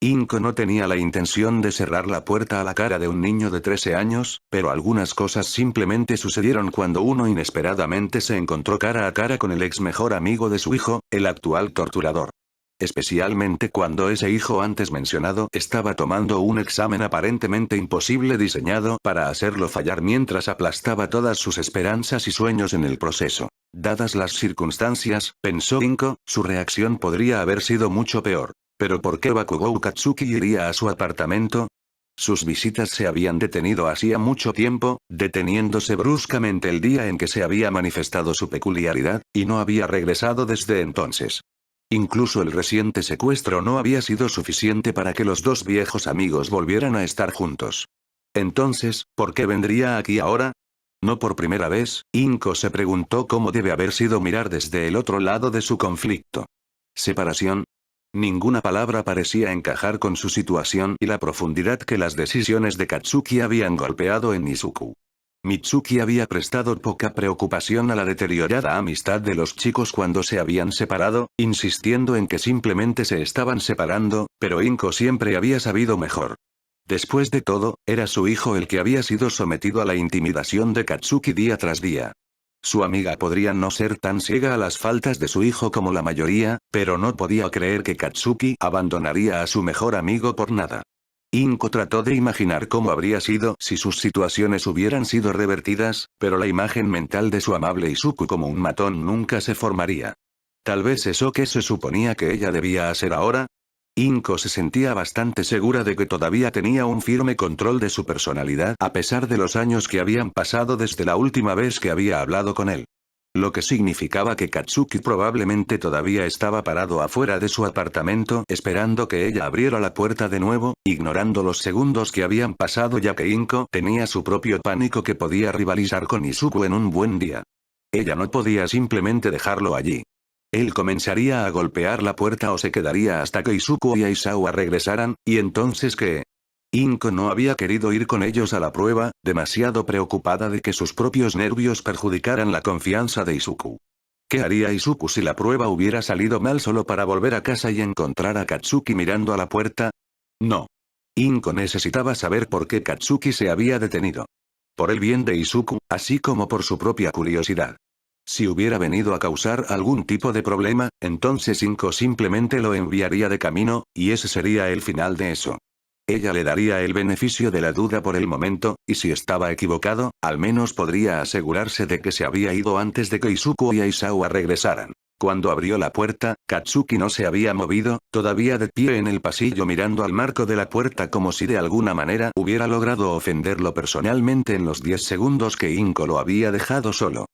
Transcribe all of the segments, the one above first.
Inko no tenía la intención de cerrar la puerta a la cara de un niño de 13 años, pero algunas cosas simplemente sucedieron cuando uno inesperadamente se encontró cara a cara con el ex mejor amigo de su hijo, el actual torturador. Especialmente cuando ese hijo antes mencionado estaba tomando un examen aparentemente imposible diseñado para hacerlo fallar mientras aplastaba todas sus esperanzas y sueños en el proceso. Dadas las circunstancias, pensó Inko, su reacción podría haber sido mucho peor. ¿Pero por qué Bakugou Katsuki iría a su apartamento? Sus visitas se habían detenido hacía mucho tiempo, deteniéndose bruscamente el día en que se había manifestado su peculiaridad, y no había regresado desde entonces. Incluso el reciente secuestro no había sido suficiente para que los dos viejos amigos volvieran a estar juntos. Entonces, ¿por qué vendría aquí ahora? No por primera vez, Inko se preguntó cómo debe haber sido mirar desde el otro lado de su conflicto. ¿Separación? Ninguna palabra parecía encajar con su situación y la profundidad que las decisiones de Katsuki habían golpeado en Izuku. Mitsuki había prestado poca preocupación a la deteriorada amistad de los chicos cuando se habían separado, insistiendo en que simplemente se estaban separando, pero Inko siempre había sabido mejor. Después de todo, era su hijo el que había sido sometido a la intimidación de Katsuki día tras día. Su amiga podría no ser tan ciega a las faltas de su hijo como la mayoría, pero no podía creer que Katsuki abandonaría a su mejor amigo por nada. Inko trató de imaginar cómo habría sido si sus situaciones hubieran sido revertidas, pero la imagen mental de su amable Izuku como un matón nunca se formaría. Tal vez eso que se suponía que ella debía hacer ahora. Inko se sentía bastante segura de que todavía tenía un firme control de su personalidad a pesar de los años que habían pasado desde la última vez que había hablado con él. Lo que significaba que Katsuki probablemente todavía estaba parado afuera de su apartamento esperando que ella abriera la puerta de nuevo, ignorando los segundos que habían pasado ya que Inko tenía su propio pánico que podía rivalizar con Izuku en un buen día. Ella no podía simplemente dejarlo allí. Él comenzaría a golpear la puerta o se quedaría hasta que Izuku y Aizawa regresaran, ¿y entonces qué? Inko no había querido ir con ellos a la prueba, demasiado preocupada de que sus propios nervios perjudicaran la confianza de Izuku. ¿Qué haría Izuku si la prueba hubiera salido mal solo para volver a casa y encontrar a Katsuki mirando a la puerta? No. Inko necesitaba saber por qué Katsuki se había detenido. Por el bien de Izuku, así como por su propia curiosidad. Si hubiera venido a causar algún tipo de problema, entonces Inko simplemente lo enviaría de camino, y ese sería el final de eso. Ella le daría el beneficio de la duda por el momento, y si estaba equivocado, al menos podría asegurarse de que se había ido antes de que Izuku y Aizawa regresaran. Cuando abrió la puerta, Katsuki no se había movido, todavía de pie en el pasillo mirando al marco de la puerta como si de alguna manera hubiera logrado ofenderlo personalmente en los 10 segundos que Inko lo había dejado solo.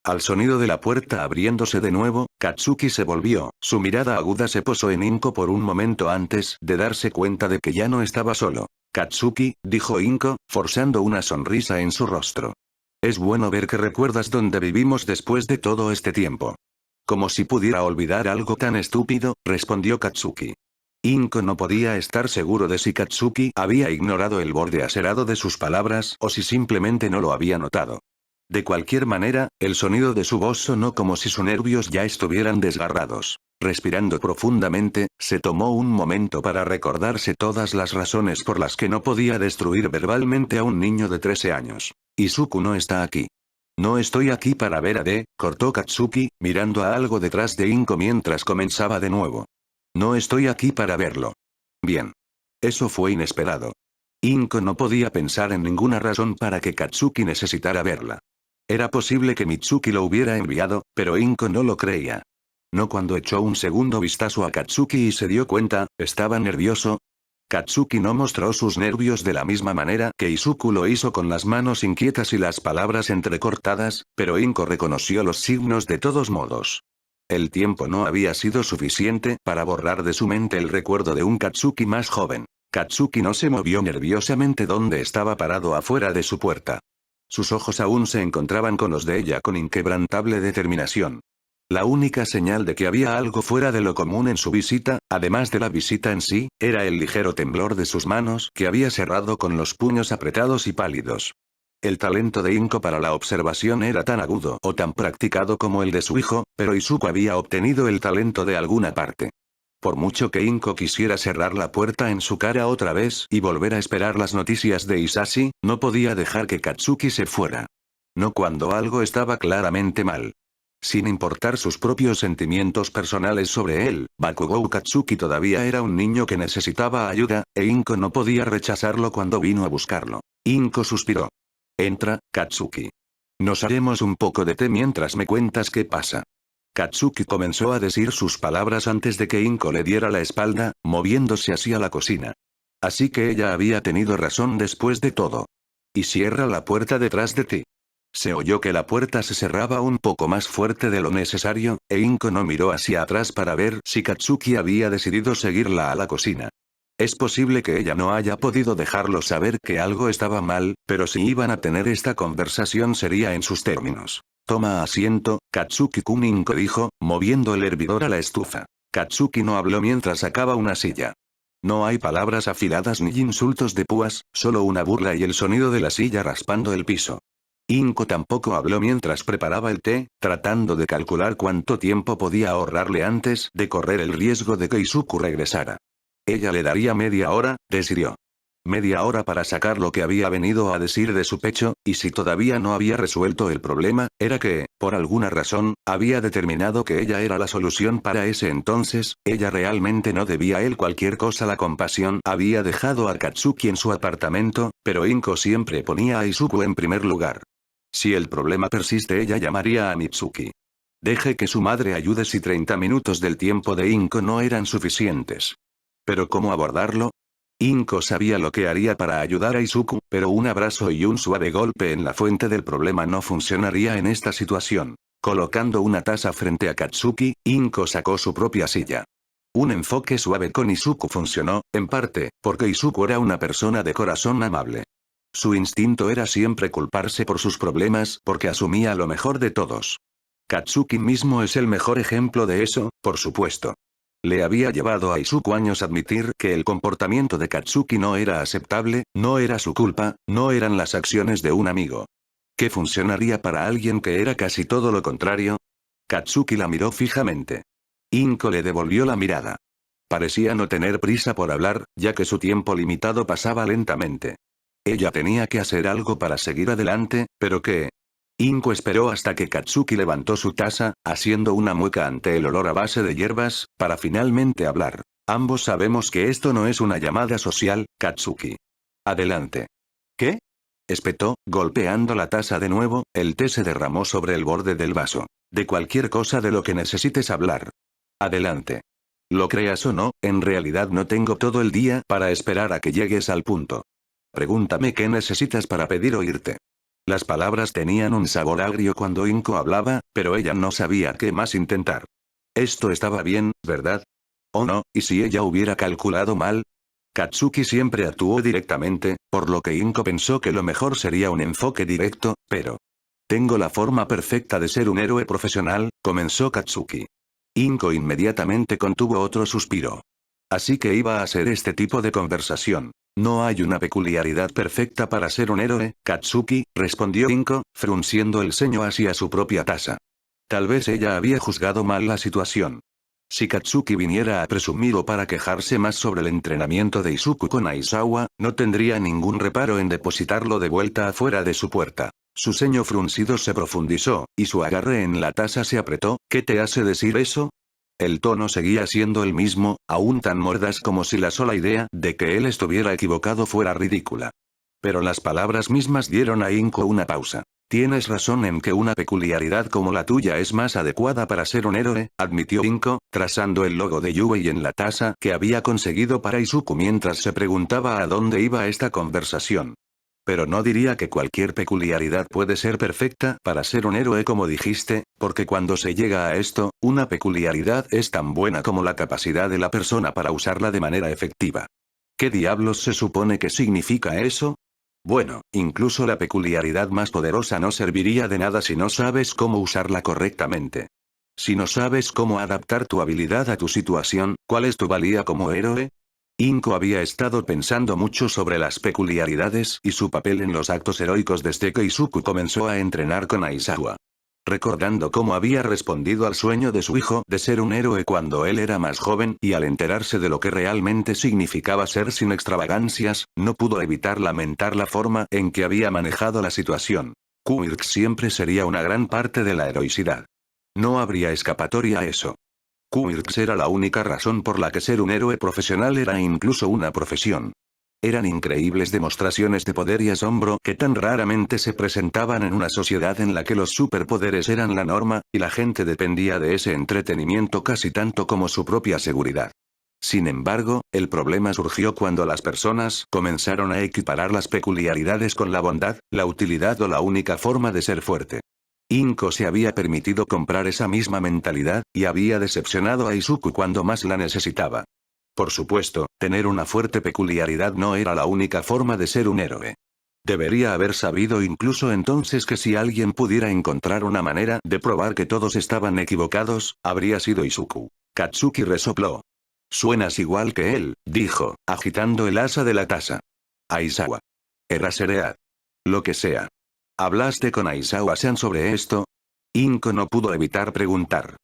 Al sonido de la puerta abriéndose de nuevo, Katsuki se volvió, su mirada aguda se posó en Inko por un momento antes de darse cuenta de que ya no estaba solo. Katsuki, dijo Inko, forzando una sonrisa en su rostro. Es bueno ver que recuerdas dónde vivimos después de todo este tiempo. Como si pudiera olvidar algo tan estúpido, respondió Katsuki. Inko no podía estar seguro de si Katsuki había ignorado el borde aserado de sus palabras o si simplemente no lo había notado. De cualquier manera, el sonido de su voz sonó como si sus nervios ya estuvieran desgarrados. Respirando profundamente, se tomó un momento para recordarse todas las razones por las que no podía destruir verbalmente a un niño de 13 años. Izuku no está aquí. No estoy aquí para ver a D, cortó Katsuki, mirando a algo detrás de Inko mientras comenzaba de nuevo. No estoy aquí para verlo. Bien. Eso fue inesperado. Inko no podía pensar en ninguna razón para que Katsuki necesitara verla. Era posible que Mitsuki lo hubiera enviado, pero Inko no lo creía. No cuando echó un segundo vistazo a Katsuki y se dio cuenta, ¿estaba nervioso? Katsuki no mostró sus nervios de la misma manera que Izuku lo hizo con las manos inquietas y las palabras entrecortadas, pero Inko reconoció los signos de todos modos. El tiempo no había sido suficiente para borrar de su mente el recuerdo de un Katsuki más joven. Katsuki no se movió nerviosamente donde estaba parado afuera de su puerta. Sus ojos aún se encontraban con los de ella con inquebrantable determinación. La única señal de que había algo fuera de lo común en su visita, además de la visita en sí, era el ligero temblor de sus manos que había cerrado con los puños apretados y pálidos. El talento de Inko para la observación era tan agudo o tan practicado como el de su hijo, pero Izuku había obtenido el talento de alguna parte. Por mucho que Inko quisiera cerrar la puerta en su cara otra vez y volver a esperar las noticias de Isashi, no podía dejar que Katsuki se fuera. No cuando algo estaba claramente mal. Sin importar sus propios sentimientos personales sobre él, Bakugou Katsuki todavía era un niño que necesitaba ayuda, e Inko no podía rechazarlo cuando vino a buscarlo. Inko suspiró. Entra, Katsuki. Nos haremos un poco de té mientras me cuentas qué pasa. Katsuki comenzó a decir sus palabras antes de que Inko le diera la espalda, moviéndose hacia la cocina. Así que ella había tenido razón después de todo. Y cierra la puerta detrás de ti. Se oyó que la puerta se cerraba un poco más fuerte de lo necesario, e Inko no miró hacia atrás para ver si Katsuki había decidido seguirla a la cocina. Es posible que ella no haya podido dejarlo saber que algo estaba mal, pero si iban a tener esta conversación sería en sus términos. Toma asiento, Katsuki-kun, Inko dijo, moviendo el hervidor a la estufa. Katsuki no habló mientras sacaba una silla. No hay palabras afiladas ni insultos de púas, solo una burla y el sonido de la silla raspando el piso. Inko tampoco habló mientras preparaba el té, tratando de calcular cuánto tiempo podía ahorrarle antes de correr el riesgo de que Izuku regresara. Ella le daría media hora, decidió. Media hora para sacar lo que había venido a decir de su pecho, y si todavía no había resuelto el problema, era que, por alguna razón, había determinado que ella era la solución para ese entonces, ella realmente no debía a él cualquier cosa. La compasión había dejado a Katsuki en su apartamento, pero Inko siempre ponía a Izuku en primer lugar. Si el problema persiste, ella llamaría a Mitsuki. Deje que su madre ayude si 30 minutos del tiempo de Inko no eran suficientes. ¿Pero cómo abordarlo? Inko sabía lo que haría para ayudar a Izuku, pero un abrazo y un suave golpe en la fuente del problema no funcionaría en esta situación. Colocando una taza frente a Katsuki, Inko sacó su propia silla. Un enfoque suave con Izuku funcionó, en parte, porque Izuku era una persona de corazón amable. Su instinto era siempre culparse por sus problemas porque asumía lo mejor de todos. Katsuki mismo es el mejor ejemplo de eso, por supuesto. Le había llevado a Izuku años admitir que el comportamiento de Katsuki no era aceptable, no era su culpa, no eran las acciones de un amigo. ¿Qué funcionaría para alguien que era casi todo lo contrario? Katsuki la miró fijamente. Inko le devolvió la mirada. Parecía no tener prisa por hablar, ya que su tiempo limitado pasaba lentamente. Ella tenía que hacer algo para seguir adelante, ¿pero qué? Inko esperó hasta que Katsuki levantó su taza, haciendo una mueca ante el olor a base de hierbas, para finalmente hablar. Ambos sabemos que esto no es una llamada social, Katsuki. Adelante. ¿Qué? Espetó, golpeando la taza de nuevo, el té se derramó sobre el borde del vaso. De cualquier cosa de lo que necesites hablar. Adelante. Lo creas o no, en realidad no tengo todo el día para esperar a que llegues al punto. Pregúntame qué necesitas para pedir oírte. Las palabras tenían un sabor agrio cuando Inko hablaba, pero ella no sabía qué más intentar. Esto estaba bien, ¿verdad? ¿O no? ¿Y si ella hubiera calculado mal? Katsuki siempre actuó directamente, por lo que Inko pensó que lo mejor sería un enfoque directo, pero... Tengo la forma perfecta de ser un héroe profesional, comenzó Katsuki. Inko inmediatamente contuvo otro suspiro. Así que iba a ser este tipo de conversación. No hay una peculiaridad perfecta para ser un héroe, Katsuki, respondió Inko, frunciendo el ceño hacia su propia taza. Tal vez ella había juzgado mal la situación. Si Katsuki viniera a presumir o para quejarse más sobre el entrenamiento de Izuku con Aizawa, no tendría ningún reparo en depositarlo de vuelta afuera de su puerta. Su ceño fruncido se profundizó, y su agarre en la taza se apretó. ¿Qué te hace decir eso? El tono seguía siendo el mismo, aún tan mordaz como si la sola idea de que él estuviera equivocado fuera ridícula. Pero las palabras mismas dieron a Inko una pausa. Tienes razón en que una peculiaridad como la tuya es más adecuada para ser un héroe, admitió Inko, trazando el logo de Yubei en la taza que había conseguido para Izuku mientras se preguntaba a dónde iba esta conversación. Pero no diría que cualquier peculiaridad puede ser perfecta para ser un héroe como dijiste, porque cuando se llega a esto, una peculiaridad es tan buena como la capacidad de la persona para usarla de manera efectiva. ¿Qué diablos se supone que significa eso? Bueno, incluso la peculiaridad más poderosa no serviría de nada si no sabes cómo usarla correctamente. Si no sabes cómo adaptar tu habilidad a tu situación, ¿cuál es tu valía como héroe? Inko había estado pensando mucho sobre las peculiaridades y su papel en los actos heroicos desde que Izuku comenzó a entrenar con Aizawa. Recordando cómo había respondido al sueño de su hijo de ser un héroe cuando él era más joven y al enterarse de lo que realmente significaba ser sin extravagancias, no pudo evitar lamentar la forma en que había manejado la situación. Quirk siempre sería una gran parte de la heroicidad. No habría escapatoria a eso. Quirk era la única razón por la que ser un héroe profesional era incluso una profesión. Eran increíbles demostraciones de poder y asombro que tan raramente se presentaban en una sociedad en la que los superpoderes eran la norma, y la gente dependía de ese entretenimiento casi tanto como su propia seguridad. Sin embargo, el problema surgió cuando las personas comenzaron a equiparar las peculiaridades con la bondad, la utilidad o la única forma de ser fuerte. Inko se había permitido comprar esa misma mentalidad, y había decepcionado a Izuku cuando más la necesitaba. Por supuesto, tener una fuerte peculiaridad no era la única forma de ser un héroe. Debería haber sabido incluso entonces que si alguien pudiera encontrar una manera de probar que todos estaban equivocados, habría sido Izuku. Katsuki resopló. Suenas igual que él, dijo, agitando el asa de la taza. Aizawa. Eraseread. Lo que sea. ¿Hablaste con Aizawa-san sobre esto? Inko no pudo evitar preguntar.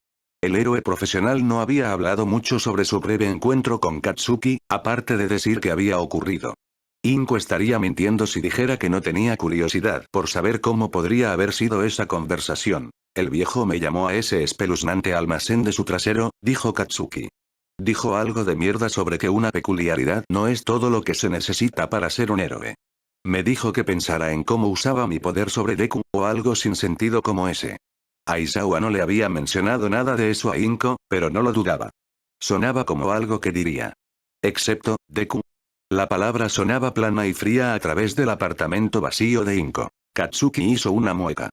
El héroe profesional no había hablado mucho sobre su breve encuentro con Katsuki, aparte de decir que había ocurrido. Inko estaría mintiendo si dijera que no tenía curiosidad por saber cómo podría haber sido esa conversación. El viejo me llamó a ese espeluznante almacén de su trasero, dijo Katsuki. Dijo algo de mierda sobre que una peculiaridad no es todo lo que se necesita para ser un héroe. Me dijo que pensara en cómo usaba mi poder sobre Deku, o algo sin sentido como ese. Aizawa no le había mencionado nada de eso a Inko, pero no lo dudaba. Sonaba como algo que diría. Excepto, Deku. La palabra sonaba plana y fría a través del apartamento vacío de Inko. Katsuki hizo una mueca.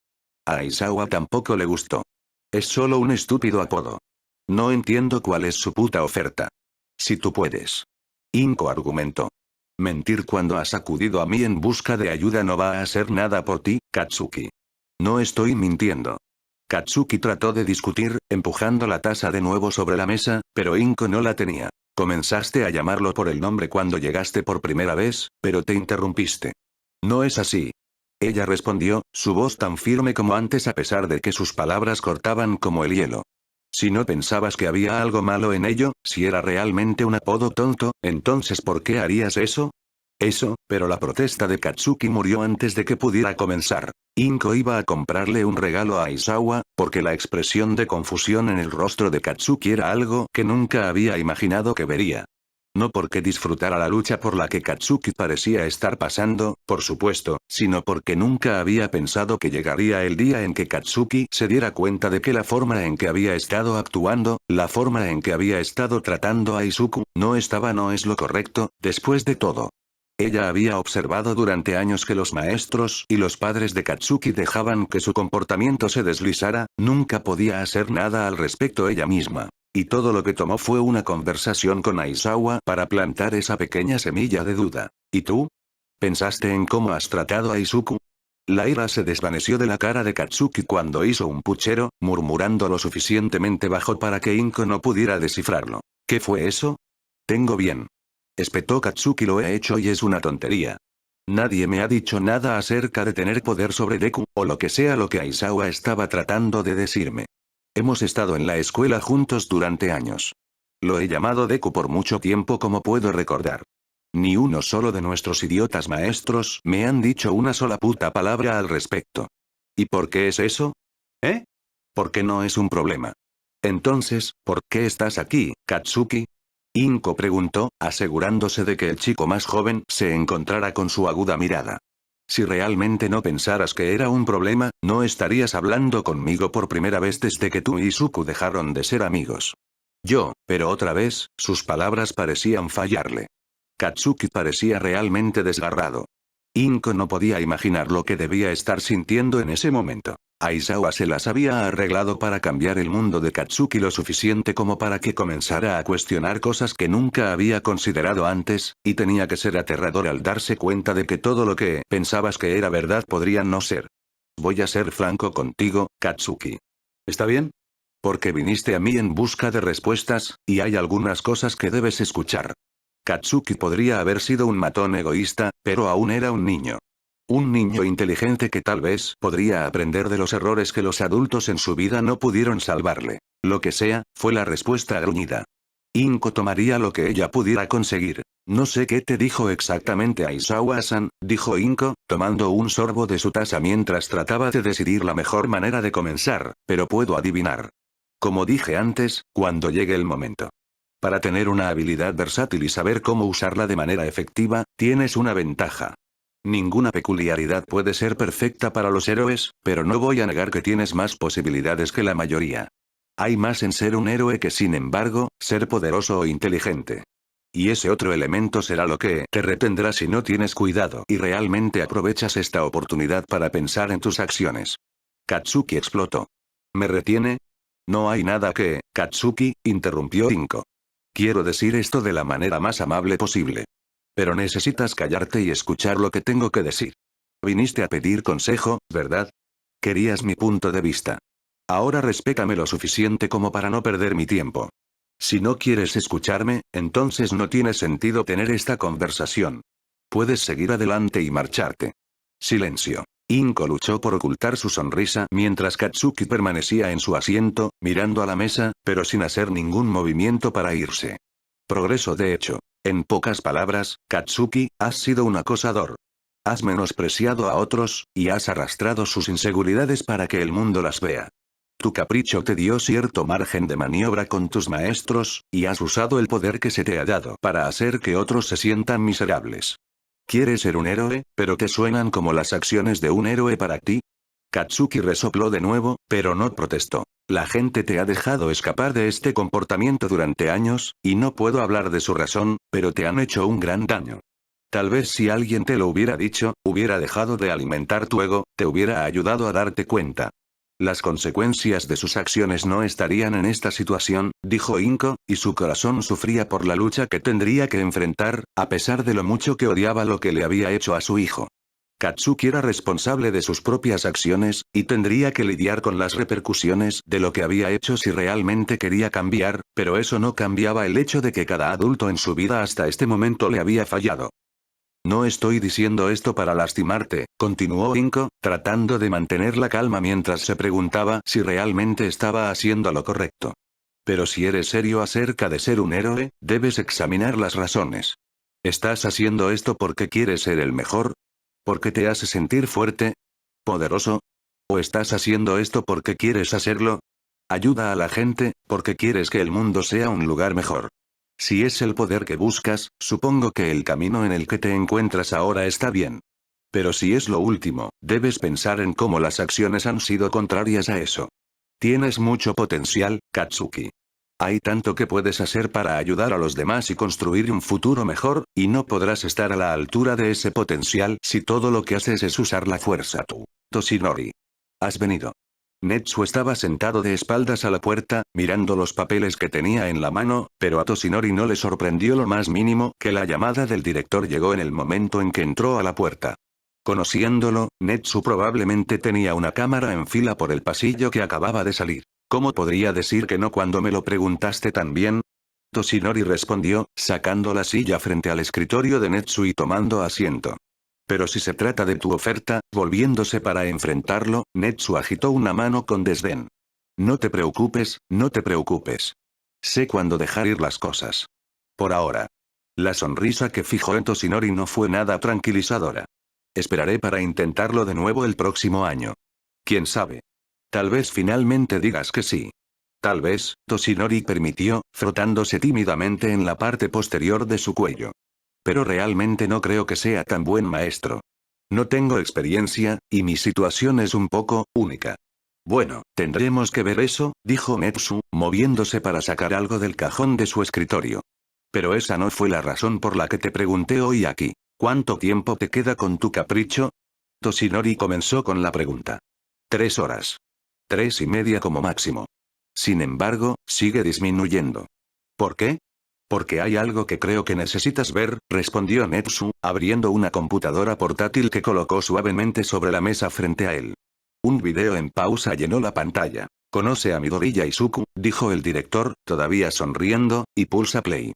A Aizawa tampoco le gustó. Es solo un estúpido apodo. No entiendo cuál es su puta oferta. Si tú puedes. Inko argumentó. Mentir cuando has acudido a mí en busca de ayuda no va a hacer nada por ti, Katsuki. No estoy mintiendo. Katsuki trató de discutir, empujando la taza de nuevo sobre la mesa, pero Inko no la tenía. Comenzaste a llamarlo por el nombre cuando llegaste por primera vez, pero te interrumpiste. No es así. Ella respondió, su voz tan firme como antes a pesar de que sus palabras cortaban como el hielo. Si no pensabas que había algo malo en ello, si era realmente un apodo tonto, entonces ¿por qué harías eso? Eso, pero la protesta de Katsuki murió antes de que pudiera comenzar. Inko iba a comprarle un regalo a Aizawa, porque la expresión de confusión en el rostro de Katsuki era algo que nunca había imaginado que vería. No porque disfrutara la lucha por la que Katsuki parecía estar pasando, por supuesto, sino porque nunca había pensado que llegaría el día en que Katsuki se diera cuenta de que la forma en que había estado actuando, la forma en que había estado tratando a Izuku, no es lo correcto, después de todo. Ella había observado durante años que los maestros y los padres de Katsuki dejaban que su comportamiento se deslizara, nunca podía hacer nada al respecto ella misma. Y todo lo que tomó fue una conversación con Aizawa para plantar esa pequeña semilla de duda. ¿Y tú? ¿Pensaste en cómo has tratado a Izuku? La ira se desvaneció de la cara de Katsuki cuando hizo un puchero, murmurando lo suficientemente bajo para que Inko no pudiera descifrarlo. ¿Qué fue eso? Tengo bien. Espetó Katsuki, lo he hecho y es una tontería. Nadie me ha dicho nada acerca de tener poder sobre Deku, o lo que sea lo que Aizawa estaba tratando de decirme. Hemos estado en la escuela juntos durante años. Lo he llamado Deku por mucho tiempo como puedo recordar. Ni uno solo de nuestros idiotas maestros me han dicho una sola puta palabra al respecto. ¿Y por qué es eso? ¿Eh? Porque no es un problema. Entonces, ¿por qué estás aquí, Katsuki? Inko preguntó, asegurándose de que el chico más joven se encontrara con su aguda mirada. Si realmente no pensaras que era un problema, no estarías hablando conmigo por primera vez desde que tú y Izuku dejaron de ser amigos. Pero otra vez, sus palabras parecían fallarle. Katsuki parecía realmente desgarrado. Inko no podía imaginar lo que debía estar sintiendo en ese momento. Aizawa se las había arreglado para cambiar el mundo de Katsuki lo suficiente como para que comenzara a cuestionar cosas que nunca había considerado antes, y tenía que ser aterrador al darse cuenta de que todo lo que pensabas que era verdad podría no ser. Voy a ser franco contigo, Katsuki. ¿Está bien? Porque viniste a mí en busca de respuestas, y hay algunas cosas que debes escuchar. Katsuki podría haber sido un matón egoísta, pero aún era un niño. Un niño inteligente que tal vez podría aprender de los errores que los adultos en su vida no pudieron salvarle. Lo que sea, fue la respuesta gruñida. Inko tomaría lo que ella pudiera conseguir. No sé qué te dijo exactamente Aizawa-san, dijo Inko, tomando un sorbo de su taza mientras trataba de decidir la mejor manera de comenzar, pero puedo adivinar. Como dije antes, cuando llegue el momento. Para tener una habilidad versátil y saber cómo usarla de manera efectiva, tienes una ventaja. Ninguna peculiaridad puede ser perfecta para los héroes, pero no voy a negar que tienes más posibilidades que la mayoría. Hay más en ser un héroe que sin embargo, ser poderoso o inteligente. Y ese otro elemento será lo que te retendrá si no tienes cuidado y realmente aprovechas esta oportunidad para pensar en tus acciones. Katsuki explotó. ¿Me retiene? No hay nada que, Katsuki, interrumpió Inko. Quiero decir esto de la manera más amable posible. Pero necesitas callarte y escuchar lo que tengo que decir. Viniste a pedir consejo, ¿verdad? Querías mi punto de vista. Ahora respétame lo suficiente como para no perder mi tiempo. Si no quieres escucharme, entonces no tiene sentido tener esta conversación. Puedes seguir adelante y marcharte. Silencio. Inko luchó por ocultar su sonrisa mientras Katsuki permanecía en su asiento, mirando a la mesa, pero sin hacer ningún movimiento para irse. Progreso de hecho. En pocas palabras, Katsuki, has sido un acosador. Has menospreciado a otros, y has arrastrado sus inseguridades para que el mundo las vea. Tu capricho te dio cierto margen de maniobra con tus maestros, y has usado el poder que se te ha dado para hacer que otros se sientan miserables. ¿Quieres ser un héroe, pero te suenan como las acciones de un héroe para ti? Katsuki resopló de nuevo, pero no protestó. La gente te ha dejado escapar de este comportamiento durante años, y no puedo hablar de su razón, pero te han hecho un gran daño. Tal vez si alguien te lo hubiera dicho, hubiera dejado de alimentar tu ego, te hubiera ayudado a darte cuenta. Las consecuencias de sus acciones no estarían en esta situación, dijo Inko, y su corazón sufría por la lucha que tendría que enfrentar, a pesar de lo mucho que odiaba lo que le había hecho a su hijo. Katsuki era responsable de sus propias acciones, y tendría que lidiar con las repercusiones de lo que había hecho si realmente quería cambiar, pero eso no cambiaba el hecho de que cada adulto en su vida hasta este momento le había fallado. No estoy diciendo esto para lastimarte, continuó Inko, tratando de mantener la calma mientras se preguntaba si realmente estaba haciendo lo correcto. Pero si eres serio acerca de ser un héroe, debes examinar las razones. ¿Estás haciendo esto porque quieres ser el mejor? ¿Porque te hace sentir fuerte? ¿Poderoso? ¿O estás haciendo esto porque quieres hacerlo? Ayuda a la gente, porque quieres que el mundo sea un lugar mejor. Si es el poder que buscas, supongo que el camino en el que te encuentras ahora está bien. Pero si es lo último, debes pensar en cómo las acciones han sido contrarias a eso. Tienes mucho potencial, Katsuki. Hay tanto que puedes hacer para ayudar a los demás y construir un futuro mejor, y no podrás estar a la altura de ese potencial si todo lo que haces es usar la fuerza. Tú, Toshinori. Has venido. Netsu estaba sentado de espaldas a la puerta, mirando los papeles que tenía en la mano, pero a Toshinori no le sorprendió lo más mínimo que la llamada del director llegó en el momento en que entró a la puerta. Conociéndolo, Netsu probablemente tenía una cámara en fila por el pasillo que acababa de salir. ¿Cómo podría decir que no cuando me lo preguntaste tan bien? Toshinori respondió, sacando la silla frente al escritorio de Netsu y tomando asiento. Pero si se trata de tu oferta, volviéndose para enfrentarlo, Netsu agitó una mano con desdén. No te preocupes, no te preocupes. Sé cuándo dejar ir las cosas. Por ahora. La sonrisa que fijó en Toshinori no fue nada tranquilizadora. Esperaré para intentarlo de nuevo el próximo año. ¿Quién sabe? Tal vez finalmente digas que sí. Tal vez, Toshinori permitió, frotándose tímidamente en la parte posterior de su cuello. Pero realmente no creo que sea tan buen maestro. No tengo experiencia, y mi situación es un poco única. Bueno, tendremos que ver eso, dijo Netsu, moviéndose para sacar algo del cajón de su escritorio. Pero esa no fue la razón por la que te pregunté hoy aquí. ¿Cuánto tiempo te queda con tu capricho? Toshinori comenzó con la pregunta. 3 horas. 3:30 como máximo. Sin embargo, sigue disminuyendo. ¿Por qué? Porque hay algo que creo que necesitas ver, respondió Netsu, abriendo una computadora portátil que colocó suavemente sobre la mesa frente a él. Un video en pausa llenó la pantalla. Conoce a Midoriya Izuku, dijo el director, todavía sonriendo, y pulsa play.